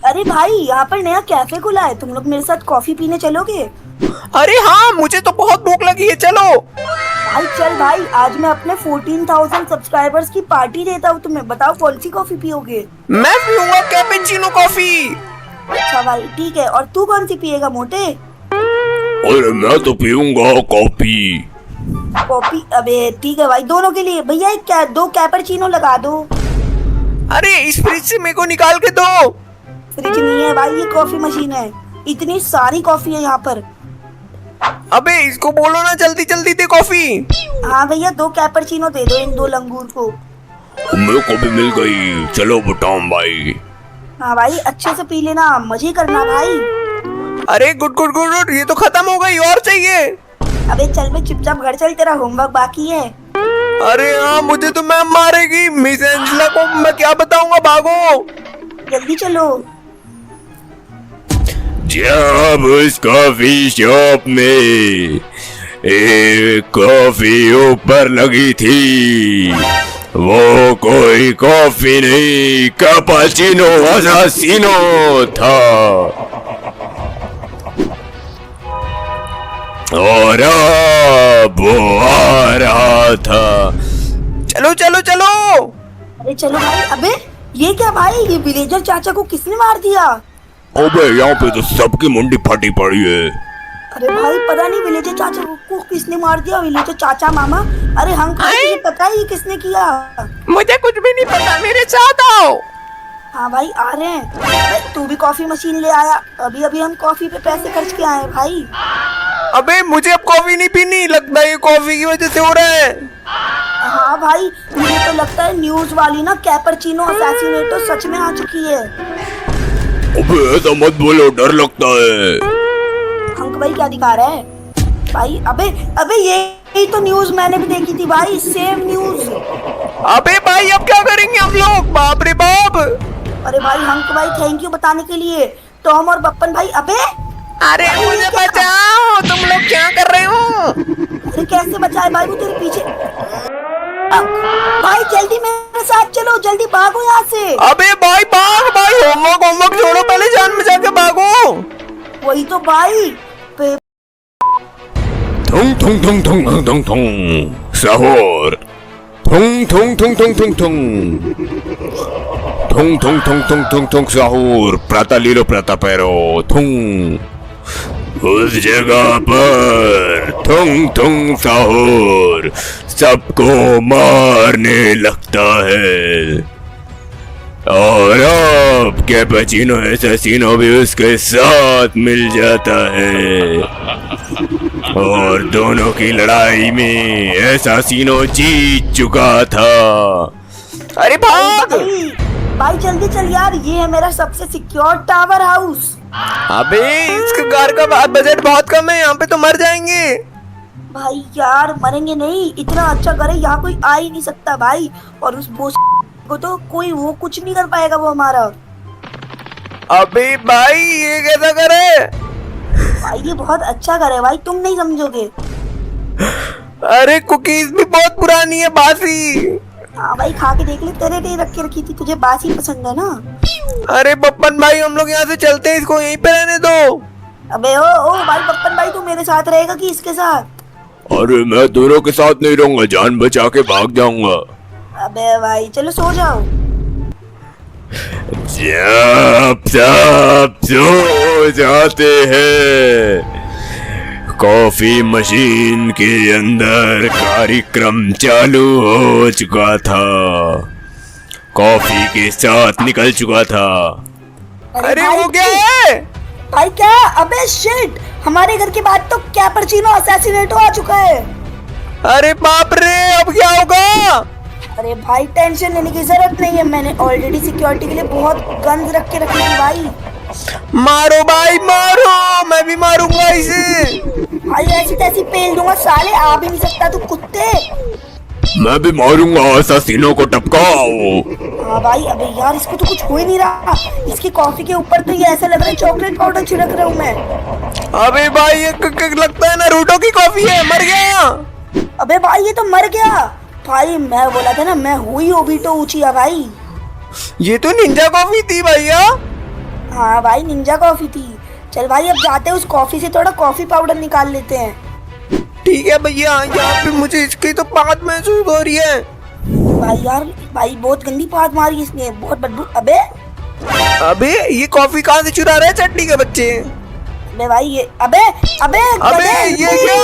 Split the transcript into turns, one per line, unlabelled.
अरे भाई, यहाँ पर नया कैफे खुला है, तुम लोग मेरे साथ कॉफी पीने चलोगे?
अरे हाँ, मुझे तो बहुत भूख लगी है, चलो।
भाई चल भाई, आज मैं अपने 14,000 सब्सक्राइबर्स की पार्टी देता हूँ तुम्हें। बताओ कौन सी कॉफी पियोगे?
मैं पीऊंगा कैपेचिनो कॉफी।
अच्छा भाई ठीक है, और तू कौन सी पिएगा मोटे?
अरे मैं तो पीऊंगा कॉफी।
कॉफी? अबे ठीक है भाई, दोनों के लिए। भैया एक दो कैपेचिनो लगा दो।
अरे इस फ्रिज से मेरे को निकाल के दो।
फ्रिज नहीं है भाई, ये कॉफी मशीन है। इतनी सारी कॉफी है यहाँ पर।
अबे इसको बोलो ना जल्दी जल्दी दे कॉफी।
हाँ भैया, दो कैपेचिनो दे दो इन दो लंगूर को।
मेरे को भी मिल गई, चलो बताऊं भाई।
हाँ भाई, अच्छे से पी लेना, मजे करना भाई।
अरे गुड गुड गुड गुड, ये तो खत्म हो गई, और चाहिए।
अबे चल बे, चुपचाप घर चल, तेरा होमवर्क बाकी है।
अरे हाँ, मुझे तो मैम मारेगी, मिस एंजेला को मैं क्या बताऊंगा, भागो।
जल्दी चलो।
जब उस कॉफी शॉप में एक कॉफी ऊपर लगी थी, वो कोई कॉफी नहीं, कैपेचिनो असासिनो था। और अब वो आ रहा था।
चलो चलो चलो।
अरे चलो भाई। अबे ये क्या भाई, ये विलेजर चाचा को किसने मार दिया?
अबे यहाँ पे तो सबकी मुंडी फटी पड़ी है।
अरे भाई पता नहीं विलेजर चाचा को किसने मार दिया। विलेजर चाचा मामा, अरे हम तुझे पता है ये किसने किया?
मुझे कुछ भी नहीं पता, मेरे साथ आओ।
हाँ भाई आ रहे हैं। अरे, तू भी कॉफी मशीन ले आया। अभी अभी हम कॉफी पे पैसे खर्च के आए भाई।
अबे मुझे अब कॉफी नहीं पीनी, लगता है ये कॉफी की वजह से हो रहा है।
हाँ भाई, मुझे तो लगता है न्यूज वाली ना कैपेचिनो असैसिनेटो सच में आ चुकी है।
अबे ऐसा मत बोलो, डर लगता है।
अंक भाई क्या दिखा रहा है भाई? अबे अबे यही तो न्यूज मैंने भी देखी थी भाई, सेम न्यूज।
अबे भाई अब क्या करेंगे हम लोग, बाप रे बाप।
अरे भाई हंक भाई, थैंक यू बताने के लिए। टॉम और बप्पन भाई, अबे
अरे मुझे बचाओ, तुम लोग क्या कर रहे हो?
अरे कैसे बचाए भाई, वो तेरे पीछे। भाई जल्दी मेरे साथ चलो, जल्दी भागो यहाँ से।
अबे भाई भाग भाई, होमवर्क होमवर्क छोड़ो, पहले जान बचा के भागो।
वही तो भाई।
थुंग थुंग थुंग थुंग थुंग थुंग थुंग सहूर। थुंग थुंग थुंग थुंग थुंग थुंग थुंग थुंग थुंग थुंग थुंग थुंग सहूर। प्रातः लीलो प्रातः पैरो थुंग। उस जगह पर थुंग थुंग सहूर सबको मारने लगता है। और अब कैपेचिनो असैसिनो भी उसके साथ मिल जाता है, और दोनों की लड़ाई में असैसिनो जीत चुका था।
अरे भाग।
भाई जल्दी चल यार, ये है मेरा सबसे सिक्योर टावर हाउस।
अबे इसके घर का बजट बहुत कम है, यहाँ पे तो मर जाएंगे।
भाई यार मरेंगे नहीं, इतना अच्छा घर है, यहाँ कोई आ ही नहीं सकता भाई। और उस बोस को तो कोई वो कुछ नहीं कर पाएगा, वो हमारा।
अबे भाई ये कैसा करे?
भाई ये बहुत अच्छा घर है भाई, तुम नहीं समझोगे।
अरे कुकीज भी बहुत पुरानी है, बासी।
हाँ भाई खा के देख ले, तेरे लिए रख के रखी थी, तुझे बासी पसंद है ना।
अरे बप्पन भाई हम लोग यहाँ से चलते हैं, इसको यहीं पे रहने दो।
अबे ओ भाई बप्पन भाई, तू मेरे साथ रहेगा कि इसके साथ?
अरे मैं दोनों के साथ नहीं रहूंगा, जान बचा के भाग जाऊंगा।
अबे भाई चलो सो जाओ।
जब सब सो जाते हैं, कॉफी मशीन के अंदर कार्यक्रम चालू हो चुका था। कॉफी के साथ निकल चुका था।
अरे
भाई,
वो क्या है?
भाई क्या? अबे शिट, हमारे घर के बाद तो कैपेचिनो असैसिनेटो आ चुका है।
अरे बाप रे, अब क्या होगा?
अरे भाई टेंशन लेने की जरूरत नहीं है, मैंने ऑलरेडी सिक्योरिटी के लिए बहुत गन्स रख के रखी थी भाई।
मारो भाई मारो, मैं भी मारूंगा इसे।
भाई ऐसी तैसी पेल दूंगा, साले आ भी नहीं सकता तू कुत्ते।
मैं भी मारूंगा, असैसिनो को टपकाओ।
हाँ भाई, अबे यार इसको तो कुछ हो ही नहीं रहा। इसकी कॉफी के ऊपर तो ये ऐसा लग रहा है चॉकलेट पाउडर छिड़क रहा हूँ मैं।
अबे भाई ये लगता है नारुतो की कॉफी है, मर गया।
अबे भाई ये तो मर गया। भाई मैं बोला था ना, मैं हुई ओबिटो उचिया भाई।
ये तो निंजा कॉफी थी भैया।
हाँ भाई, निंजा कॉफी थी। चल भाई, अब जाते हैं, उस कॉफी से थोड़ा कॉफी पाउडर निकाल लेते हैं।
ठीक है भैया, यहाँ पे मुझे इसकी तो पाद महसूस हो रही है।
भाई यार, भाई बहुत गंदी पाद मारी इसने, बहुत बदबू। अबे
अबे ये कॉफी कहाँ से चुरा रहे हैं चट्टी के बच्चे?
अबे भाई ये, अबे अबे
अबे
गधे!
ये क्या?